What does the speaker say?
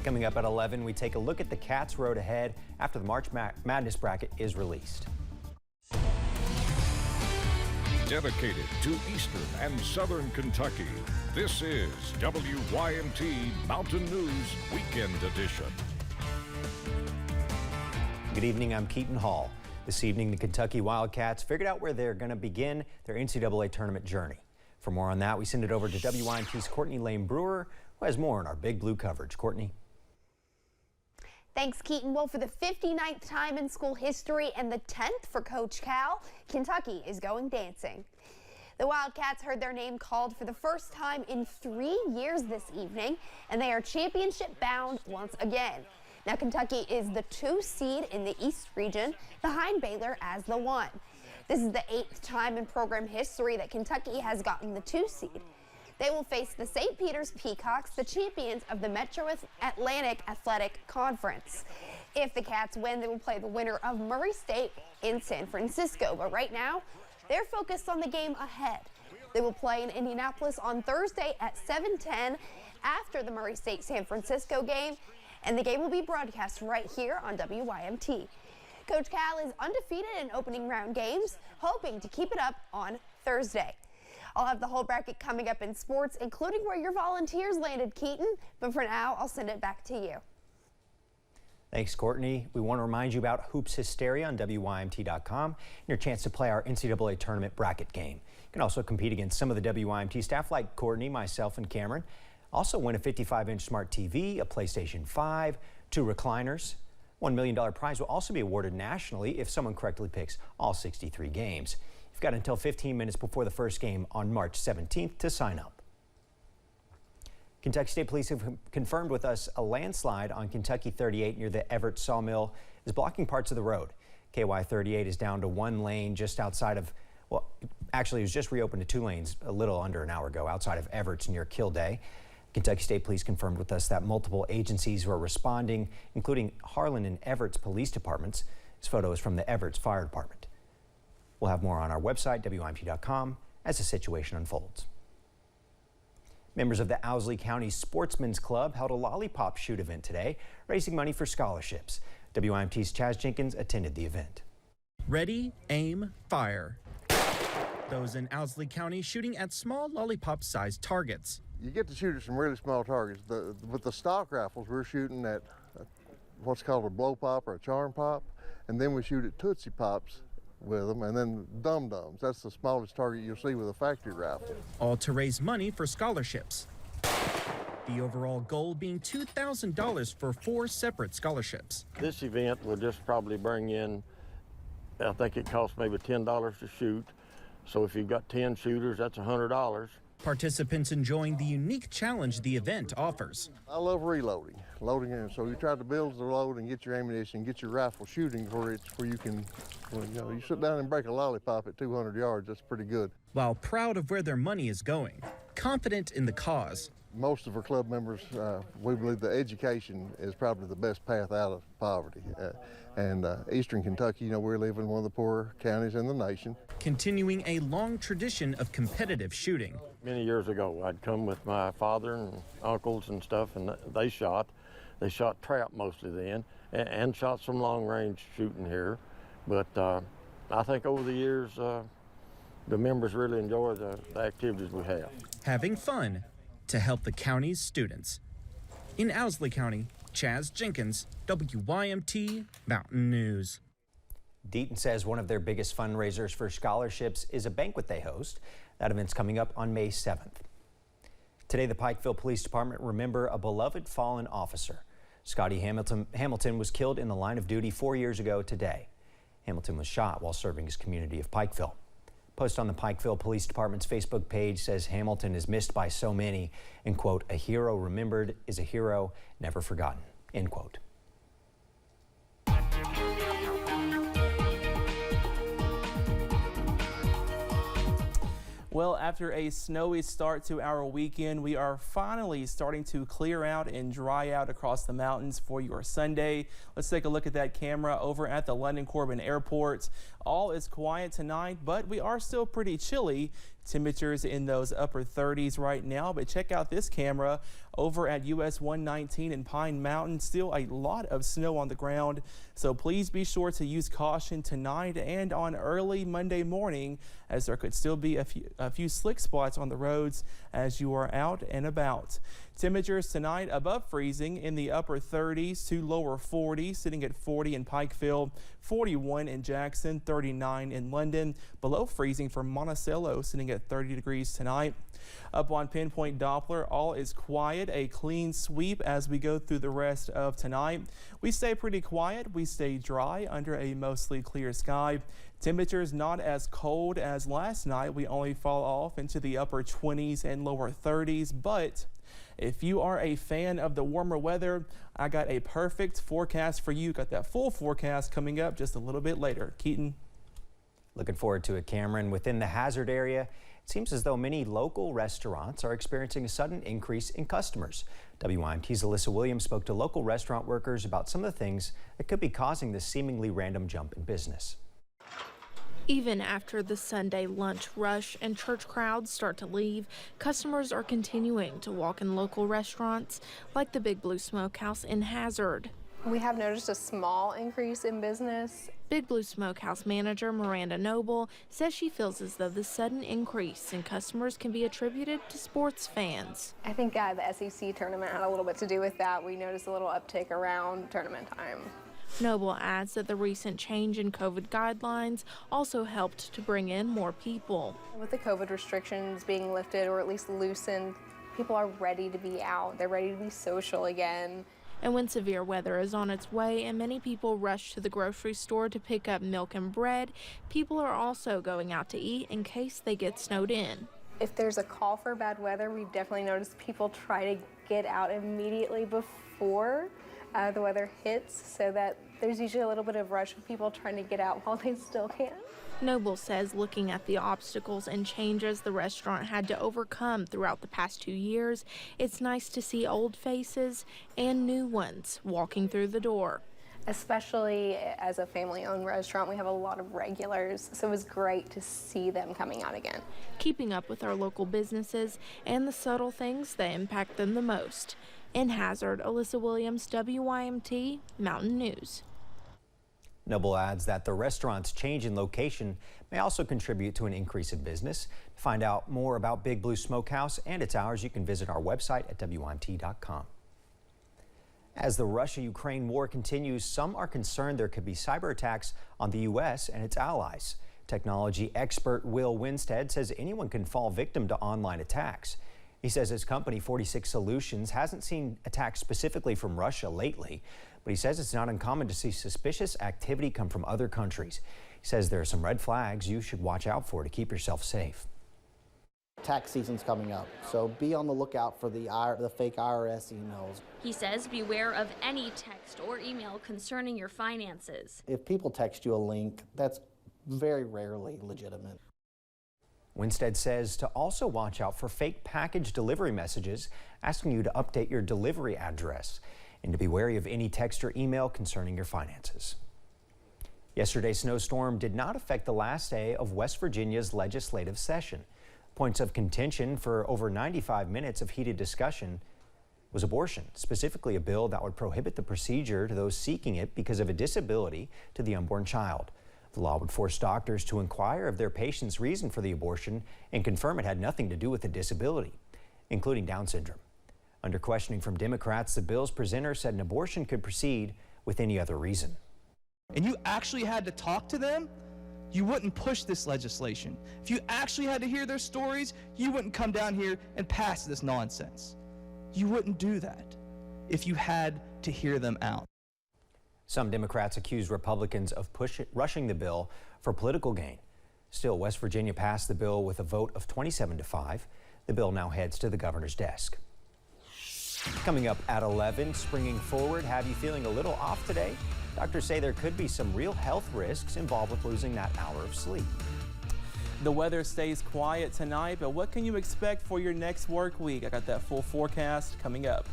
Coming up at 11, we take a look at the Cats' road ahead after the March Madness bracket is released. Dedicated to Eastern and Southern Kentucky, this is WYMT Mountain News Weekend Edition. Good evening, I'm Keaton Hall. This evening, the Kentucky Wildcats figured out where they're going to begin their NCAA tournament journey. For more on that, we send it over to WYMT's Courtney Lane Brewer, who has more on our Big Blue coverage. Courtney. Thanks, Keaton. Well, for the 59th time in school history and the 10th for Coach Cal, Kentucky is going dancing. The Wildcats heard their name called for the first time in 3 years this evening, and they are championship bound once again. Now, Kentucky is the 2 seed in the East region, behind Baylor as the 1. This is the 8th time in program history that Kentucky has gotten the 2 seed. They will face the St. Peter's Peacocks, the champions of the Metro Atlantic Athletic Conference. If the Cats win, they will play the winner of Murray State in San Francisco. But right now, they're focused on the game ahead. They will play in Indianapolis on Thursday at 7:10 after the Murray State San Francisco game, and the game will be broadcast right here on WYMT. Coach Cal is undefeated in opening round games, hoping to keep it up on Thursday. I'll have the whole bracket coming up in sports, including where your Volunteers landed, Keaton. But for now, I'll send it back to you. Thanks, Courtney. We want to remind you about Hoops Hysteria on WYMT.com and your chance to play our NCAA tournament bracket game. You can also compete against some of the WYMT staff like Courtney, myself, and Cameron. Also win a 55-inch smart TV, a PlayStation 5, 2 recliners. $1 million prize will also be awarded nationally if someone correctly picks all 63 games. You've got until 15 minutes before the first game on March 17th to sign up. Kentucky State Police have confirmed with us a landslide on Kentucky 38 near the Everett Sawmill is blocking parts of the road. KY 38 is down to 1 lane just outside of, well, actually it was just reopened to 2 lanes a little under an hour ago outside of Everett's near Kildare. Kentucky State Police confirmed with us that multiple agencies were responding, including Harlan and Everett's police departments. This photo is from the Everett's Fire Department. We'll have more on our website, WYMT.com, as the situation unfolds. Members of the Owsley County Sportsman's Club held a Lollipop Shoot event today, raising money for scholarships. WYMT's Chaz Jenkins attended the event. Ready, aim, fire. Those in Owsley County shooting at small lollipop-sized targets. You get to shoot at some really small targets. With the stock rifles, we're shooting at what's called a blow pop or a charm pop, and then we shoot at Tootsie Pops with them, and then dum-dums. That's the smallest target you'll see with a factory rifle. All to raise money for scholarships. The overall goal being $2,000 for 4 separate scholarships. This event will just probably bring in, I think it costs maybe $10 to shoot. So if you've got 10 shooters, that's $100. Participants enjoying the unique challenge the event offers. I love reloading. Loading in. So you try to build the load and get your ammunition, get your rifle shooting where you can, you sit down and break a lollipop at 200 yards, that's pretty good. While proud of where their money is going, confident in the cause. Most of our club members, we believe that education is probably the best path out of poverty. Eastern Kentucky, we live in one of the poorer counties in the nation. Continuing a long tradition of competitive shooting. Many years ago, I'd come with my father and uncles and stuff, and they shot. They shot trap mostly then, and shot some long-range shooting here. But I think over the years, the members really enjoy the activities we have. Having fun to help the county's students. In Owsley County, Chaz Jenkins, WYMT Mountain News. Deaton says one of their biggest fundraisers for scholarships is a banquet they host. That event's coming up on May 7th. Today, the Pikeville Police Department remember a beloved fallen officer. Scotty Hamilton was killed in the line of duty 4 years ago today. Hamilton was shot while serving his community of Pikeville. Post on the Pikeville Police Department's Facebook page says Hamilton is missed by so many and, quote, a hero remembered is a hero never forgotten, end quote. Well, after a snowy start to our weekend, we are finally starting to clear out and dry out across the mountains for your Sunday. Let's take a look at that camera over at the London Corbin Airport. All is quiet tonight, but we are still pretty chilly. Temperatures in those upper 30s right now, but check out this camera over at US 119 in Pine Mountain. Still a lot of snow on the ground, so please be sure to use caution tonight and on early Monday morning, as there could still be a few slick spots on the roads as you are out and about. Temperatures tonight above freezing in the upper 30s to lower 40s, sitting at 40 in Pikeville, 41 in Jackson, 39 in London. Below freezing for Monticello, sitting at 30 degrees tonight. Up on Pinpoint Doppler, all is quiet, a clean sweep as we go through the rest of tonight. We stay pretty quiet, we stay dry under a mostly clear sky. Temperatures not as cold as last night. We only fall off into the upper 20s and lower 30s, but if you are a fan of the warmer weather, I got a perfect forecast for you. Got that full forecast coming up just a little bit later. Keaton. Looking forward to it, Cameron. Within the hazard area, it seems as though many local restaurants are experiencing a sudden increase in customers. WYMT's Alyssa Williams spoke to local restaurant workers about some of the things that could be causing this seemingly random jump in business. Even after the Sunday lunch rush and church crowds start to leave, customers are continuing to walk in local restaurants like the Big Blue Smokehouse in Hazard. We have noticed a small increase in business. Big Blue Smokehouse manager Miranda Noble says she feels as though the sudden increase in customers can be attributed to sports fans. I think the SEC tournament had a little bit to do with that. We noticed a little uptick around tournament time. Noble adds that the recent change in COVID guidelines also helped to bring in more people. With the COVID restrictions being lifted or at least loosened, people are ready to be out. They're ready to be social again. And when severe weather is on its way and many people rush to the grocery store to pick up milk and bread, people are also going out to eat in case they get snowed in. If there's a call for bad weather, we definitely notice people try to get out immediately before the weather hits, so that there's usually a little bit of rush of people trying to get out while they still can. Noble says looking at the obstacles and changes the restaurant had to overcome throughout the past 2 years, it's nice to see old faces and new ones walking through the door. Especially as a family-owned restaurant, we have a lot of regulars, so it was great to see them coming out again. Keeping up with our local businesses and the subtle things that impact them the most. In Hazard, Alyssa Williams, WYMT, Mountain News. Noble adds that the restaurant's change in location may also contribute to an increase in business. To find out more about Big Blue Smokehouse and its hours, you can visit our website at WYMT.com. As the Russia-Ukraine war continues, some are concerned there could be cyber attacks on the U.S. and its allies. Technology expert Will Winstead says anyone can fall victim to online attacks. He says his company, 46 Solutions, hasn't seen attacks specifically from Russia lately, but he says it's not uncommon to see suspicious activity come from other countries. He says there are some red flags you should watch out for to keep yourself safe. Tax season's coming up, so be on the lookout for the fake IRS emails. He says beware of any text or email concerning your finances. If people text you a link, that's very rarely legitimate. Winstead says to also watch out for fake package delivery messages asking you to update your delivery address and to be wary of any text or email concerning your finances. Yesterday's snowstorm did not affect the last day of West Virginia's legislative session. Points of contention for over 95 minutes of heated discussion was abortion, specifically a bill that would prohibit the procedure to those seeking it because of a disability to the unborn child. The law would force doctors to inquire of their patient's reason for the abortion and confirm it had nothing to do with a disability, including Down syndrome. Under questioning from Democrats, the bill's presenter said an abortion could proceed with any other reason. And you actually had to talk to them, you wouldn't push this legislation. If you actually had to hear their stories, you wouldn't come down here and pass this nonsense. You wouldn't do that if you had to hear them out. Some Democrats accused Republicans of rushing the bill for political gain. Still, West Virginia passed the bill with a vote of 27-5. The bill now heads to the governor's desk. Coming up at 11, springing forward, have you feeling a little off today? Doctors say there could be some real health risks involved with losing that hour of sleep. The weather stays quiet tonight, but what can you expect for your next work week? I got that full forecast coming up.